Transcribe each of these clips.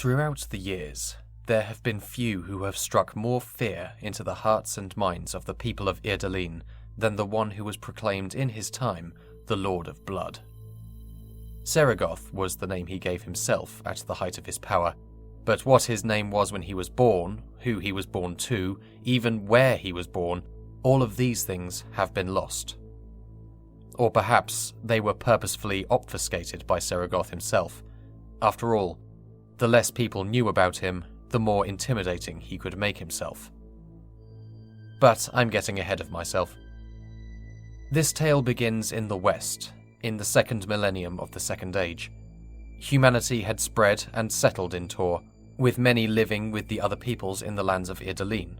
Throughout the years, there have been few who have struck more fear into the hearts and minds of the people of Idalin than the one who was proclaimed in his time the Lord of Blood. Seregoth was the name he gave himself at the height of his power, but what his name was when he was born, who he was born to, even where he was born, all of these things have been lost. Or perhaps they were purposefully obfuscated by Seregoth himself. After all, the less people knew about him, the more intimidating he could make himself. But I'm getting ahead of myself. This tale begins in the West, in the second millennium of the Second Age. Humanity had spread and settled in Toor, with many living with the other peoples in the lands of Idalin.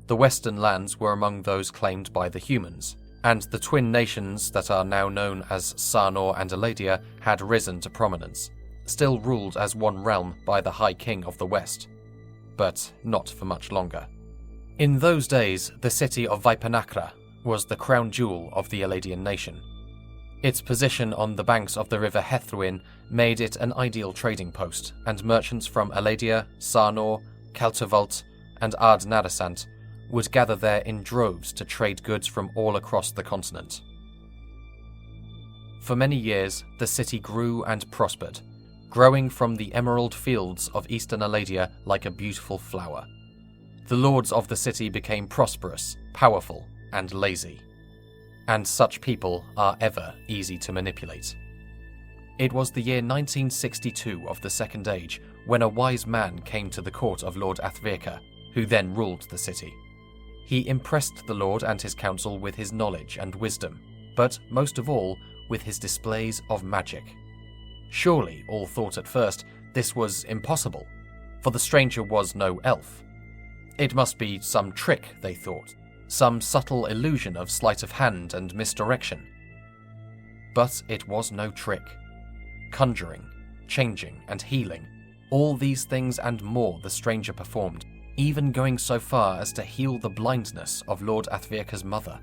The western lands were among those claimed by the humans, and the twin nations that are now known as Sarnor and Eladia had risen to prominence, still ruled as one realm by the High King of the West, but not for much longer. In those days, the city of Vaipanakra was the crown jewel of the Eladian nation. Its position on the banks of the river Hethruin made it an ideal trading post, and merchants from Eladia, Sarnor, Kaltuvalt, and Ard Narasant would gather there in droves to trade goods from all across the continent. For many years, the city grew and prospered, growing from the emerald fields of eastern Eladia like a beautiful flower. The lords of the city became prosperous, powerful, and lazy. And such people are ever easy to manipulate. It was the year 1962 of the Second Age when a wise man came to the court of Lord Athvirka, who then ruled the city. He impressed the Lord and his council with his knowledge and wisdom, but most of all with his displays of magic. Surely, all thought at first, this was impossible, for the stranger was no elf. It must be some trick, they thought, some subtle illusion of sleight of hand and misdirection. But it was no trick. Conjuring, changing, and healing, all these things and more the stranger performed, even going so far as to heal the blindness of Lord Athvirka's mother.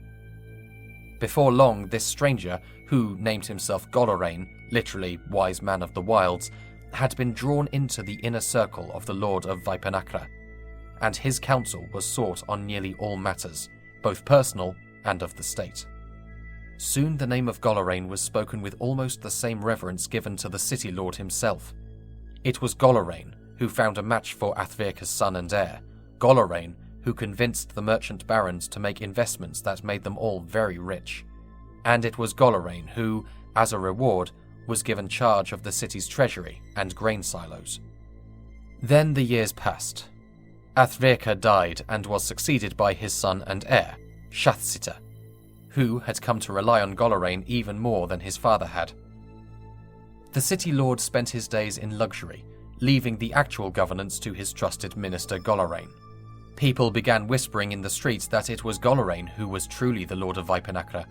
Before long, this stranger, who named himself Golorain, literally wise man of the wilds, had been drawn into the inner circle of the Lord of Vaipanakra, and his counsel was sought on nearly all matters, both personal and of the state. Soon the name of Golorain was spoken with almost the same reverence given to the city lord himself. It was Golorain who found a match for Athvirka's son and heir, Golorain who convinced the merchant barons to make investments that made them all very rich. And it was Golorain who, as a reward, was given charge of the city's treasury and grain silos. Then the years passed. Athvirka died and was succeeded by his son and heir, Shathsita, who had come to rely on Golorain even more than his father had. The city lord spent his days in luxury, leaving the actual governance to his trusted minister Golorain. People began whispering in the streets that it was Golorain who was truly the Lord of Vaipanakra,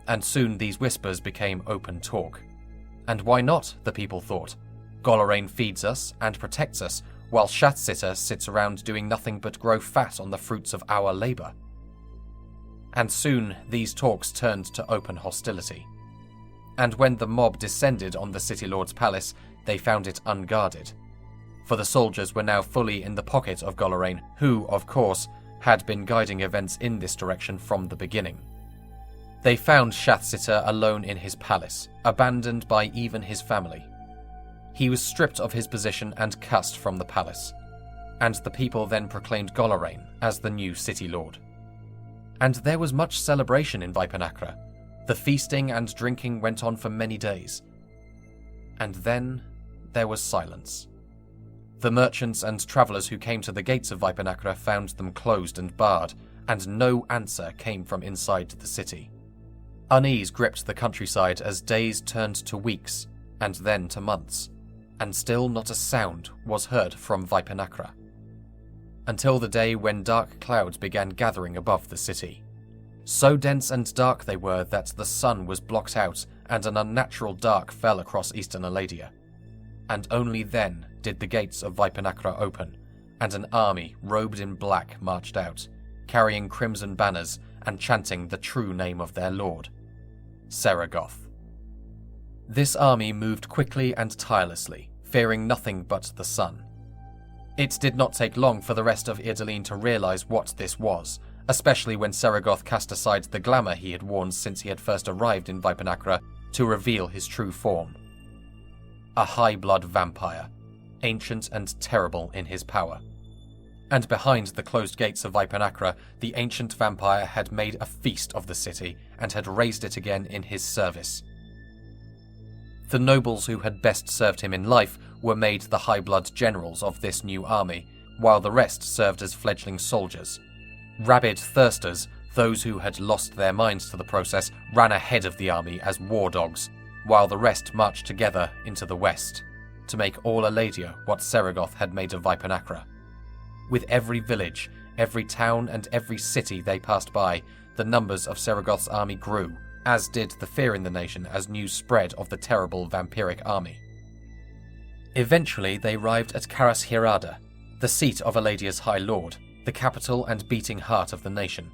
and soon these whispers became open talk. And why not, the people thought? Golorain feeds us and protects us, while Shathsita sits around doing nothing but grow fat on the fruits of our labour. And soon these talks turned to open hostility. And when the mob descended on the city lord's palace, they found it unguarded. For the soldiers were now fully in the pocket of Golorain, who, of course, had been guiding events in this direction from the beginning. They found Shathsita alone in his palace, abandoned by even his family. He was stripped of his position and cast from the palace, and the people then proclaimed Golorain as the new city lord. And there was much celebration in Vaipanakra. The feasting and drinking went on for many days. And then there was silence. The merchants and travellers who came to the gates of Vaipanakra found them closed and barred, and no answer came from inside the city. Unease gripped the countryside as days turned to weeks, and then to months, and still not a sound was heard from Vaipanakra. Until the day when dark clouds began gathering above the city. So dense and dark they were that the sun was blocked out and an unnatural dark fell across eastern Eladia. And only then did the gates of Vaipanakra open, and an army robed in black marched out, carrying crimson banners and chanting the true name of their lord, Seregoth. This army moved quickly and tirelessly, fearing nothing but the sun, It did not take long for the rest of Idalene to realise what this was, especially when Seregoth cast aside the glamour he had worn since he had first arrived in Vipanacra to reveal his true form. A high-blood vampire, ancient and terrible in his power. And behind the closed gates of Vipanacra, the ancient vampire had made a feast of the city and had raised it again in his service. The nobles who had best served him in life were made the high-blood generals of this new army, while the rest served as fledgling soldiers. Rabid thirsters, those who had lost their minds to the process, ran ahead of the army as war dogs, while the rest marched together into the west, to make all Aledia what Seregoth had made of Vipanacra. With every village, every town and every city they passed by, the numbers of Seregoth's army grew, as did the fear in the nation as news spread of the terrible vampiric army. Eventually they arrived at Caras Hirada, the seat of Aledia's High Lord, the capital and beating heart of the nation.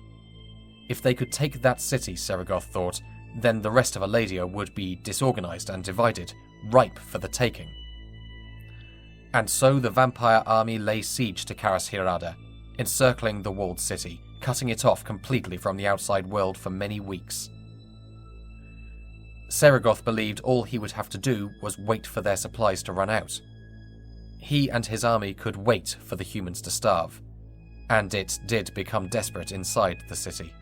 If they could take that city, Seregoth thought, then the rest of Aledia would be disorganized and divided, ripe for the taking. And so the vampire army lay siege to Caras Hirada, encircling the walled city, cutting it off completely from the outside world for many weeks. Seregoth believed all he would have to do was wait for their supplies to run out. He and his army could wait for the humans to starve, and it did become desperate inside the city.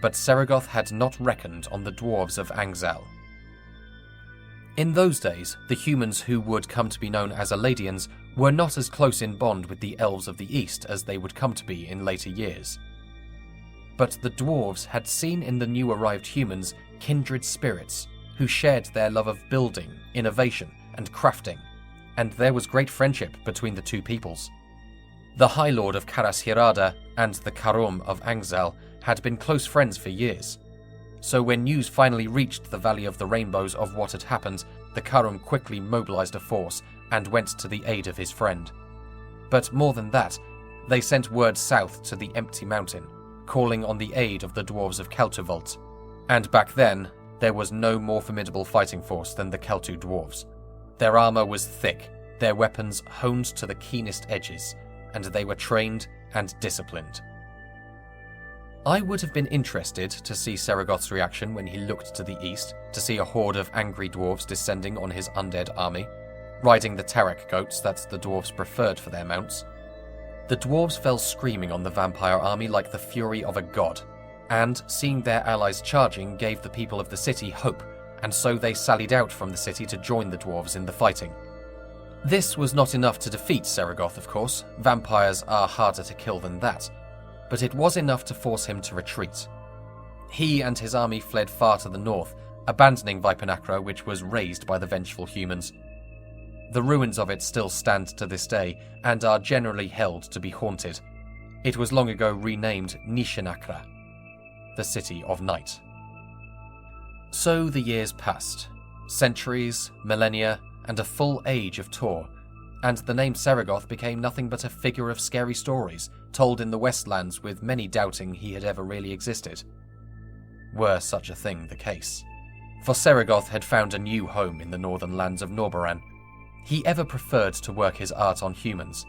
But Seregoth had not reckoned on the dwarves of Angzal. In those days, the humans who would come to be known as Aledians were not as close in bond with the elves of the East as they would come to be in later years. But the dwarves had seen in the new arrived humans kindred spirits who shared their love of building, innovation, and crafting, and there was great friendship between the two peoples. The High Lord of Caras Hirada and the Karum of Angzal had been close friends for years. So when news finally reached the Valley of the Rainbows of what had happened, the Karum quickly mobilized a force and went to the aid of his friend. But more than that, they sent word south to the Empty Mountain, calling on the aid of the dwarves of Keltuvult. And back then, there was no more formidable fighting force than the Keltu dwarves. Their armor was thick, their weapons honed to the keenest edges, and they were trained and disciplined. I would have been interested to see Seregoth's reaction when he looked to the east, to see a horde of angry dwarves descending on his undead army, riding the Tarek goats that the dwarves preferred for their mounts. The dwarves fell screaming on the vampire army like the fury of a god, and seeing their allies charging gave the people of the city hope, and so they sallied out from the city to join the dwarves in the fighting. This was not enough to defeat Seregoth, of course. Vampires are harder to kill than that, but it was enough to force him to retreat. He and his army fled far to the north, abandoning Vipanacra, which was razed by the vengeful humans. The ruins of it still stand to this day, and are generally held to be haunted. It was long ago renamed Nishanakra, the City of Night. So the years passed, centuries, millennia, and a full age of Toor, and the name Seregoth became nothing but a figure of scary stories, told in the Westlands with many doubting he had ever really existed. Were such a thing the case. For Seregoth had found a new home in the northern lands of Norboran. He ever preferred to work his art on humans.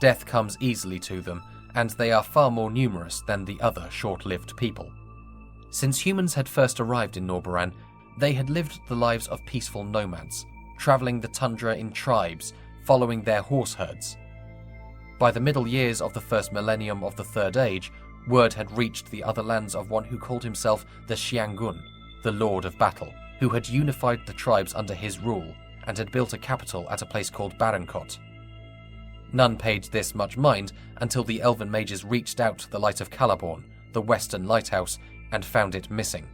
Death comes easily to them, and they are far more numerous than the other short-lived people. Since humans had first arrived in Norboran, they had lived the lives of peaceful nomads, travelling the tundra in tribes, following their horse herds. By the middle years of the first millennium of the Third Age, word had reached the other lands of one who called himself the Xiangun, the Lord of Battle, who had unified the tribes under his rule and had built a capital at a place called Barankot. None paid this much mind until the elven mages reached out to the light of Calaborn, the western lighthouse, and found it missing.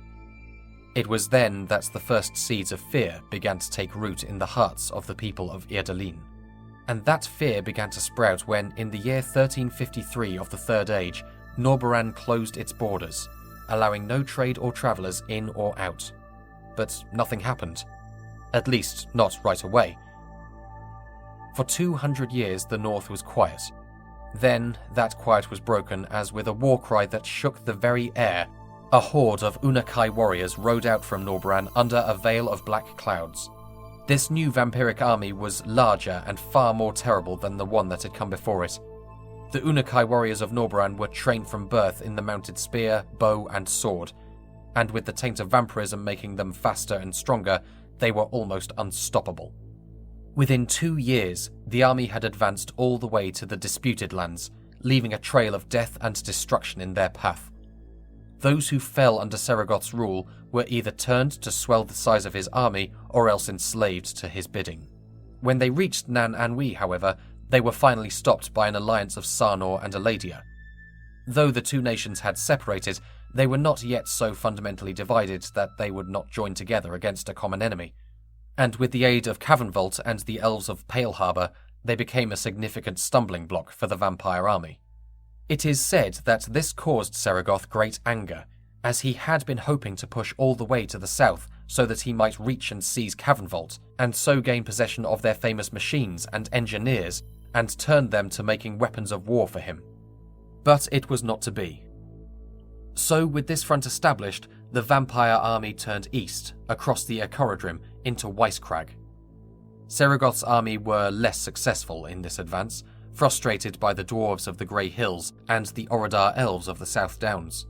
It was then that the first seeds of fear began to take root in the hearts of the people of Idalene. And that fear began to sprout when, in the year 1353 of the Third Age, Norboran closed its borders, allowing no trade or travellers in or out. But nothing happened. At least, not right away. For 200 years the north was quiet. Then that quiet was broken as with a war cry that shook the very air, a horde of Unakai warriors rode out from Norboran under a veil of black clouds. This new vampiric army was larger and far more terrible than the one that had come before it. The Unakai warriors of Norburan were trained from birth in the mounted spear, bow and sword, and with the taint of vampirism making them faster and stronger, they were almost unstoppable. Within 2 years, the army had advanced all the way to the disputed lands, leaving a trail of death and destruction in their path. Those who fell under Seregoth's rule were either turned to swell the size of his army or else enslaved to his bidding. When they reached Nan Anhui, however, they were finally stopped by an alliance of Sarnor and Aledia. Though the two nations had separated, they were not yet so fundamentally divided that they would not join together against a common enemy. And with the aid of Cavenvolt and the elves of Pale Harbour, they became a significant stumbling block for the vampire army. It is said that this caused Seregoth great anger, as he had been hoping to push all the way to the south so that he might reach and seize Cavenvolt, and so gain possession of their famous machines and engineers, and turn them to making weapons of war for him. But it was not to be. So, with this front established, the vampire army turned east, across the Ekorodrim, into Weisskrag. Seregoth's army were less successful in this advance, frustrated by the dwarves of the Grey Hills and the Orodar elves of the South Downs.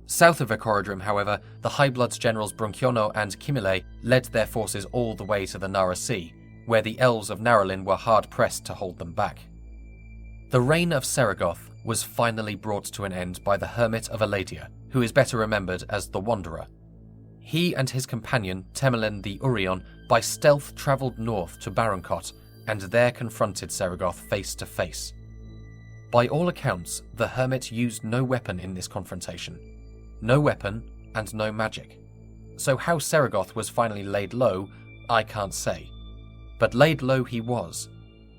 South of Ekorodrim, however, the High Bloods generals Brunkiono and Kimile led their forces all the way to the Nara Sea, where the elves of Naralin were hard-pressed to hold them back. The reign of Seregoth was finally brought to an end by the Hermit of Aledia, who is better remembered as the Wanderer. He and his companion, Temelin the Urion, by stealth travelled north to Barankot, and there confronted Seregoth face to face. By all accounts, the Hermit used no weapon in this confrontation. No weapon, and no magic. So how Seregoth was finally laid low, I can't say. But laid low he was,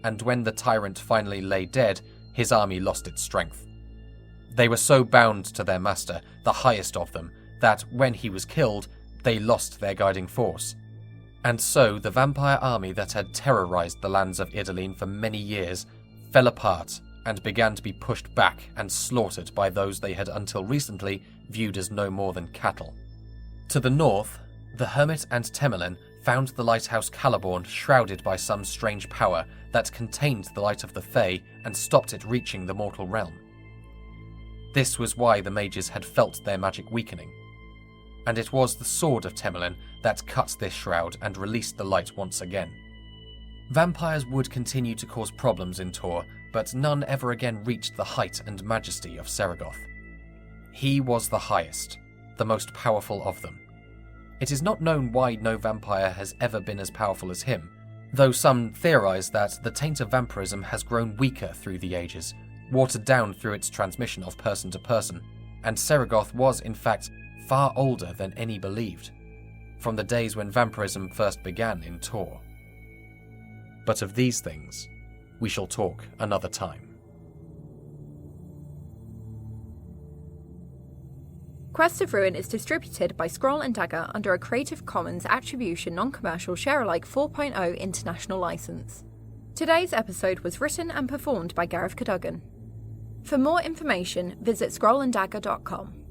and when the tyrant finally lay dead, his army lost its strength. They were so bound to their master, the highest of them, that when he was killed, they lost their guiding force. And so the vampire army that had terrorized the lands of Idalene for many years fell apart and began to be pushed back and slaughtered by those they had until recently viewed as no more than cattle. To the north, the Hermit and Temelin found the lighthouse Caliborn shrouded by some strange power that contained the light of the Fae and stopped it reaching the mortal realm. This was why the mages had felt their magic weakening. And it was the sword of Temelin that cut this shroud and released the light once again. Vampires would continue to cause problems in Toor, but none ever again reached the height and majesty of Seregoth. He was the highest, the most powerful of them. It is not known why no vampire has ever been as powerful as him, though some theorize that the taint of vampirism has grown weaker through the ages, watered down through its transmission of person to person, and Seregoth was, in fact, far older than any believed, from the days when vampirism first began in Toor. But of these things, we shall talk another time. Quest of Ruin is distributed by Scroll and Dagger under a Creative Commons Attribution Non-Commercial Share-alike 4.0 international license. Today's episode was written and performed by Gareth Cadogan. For more information, visit scrollanddagger.com.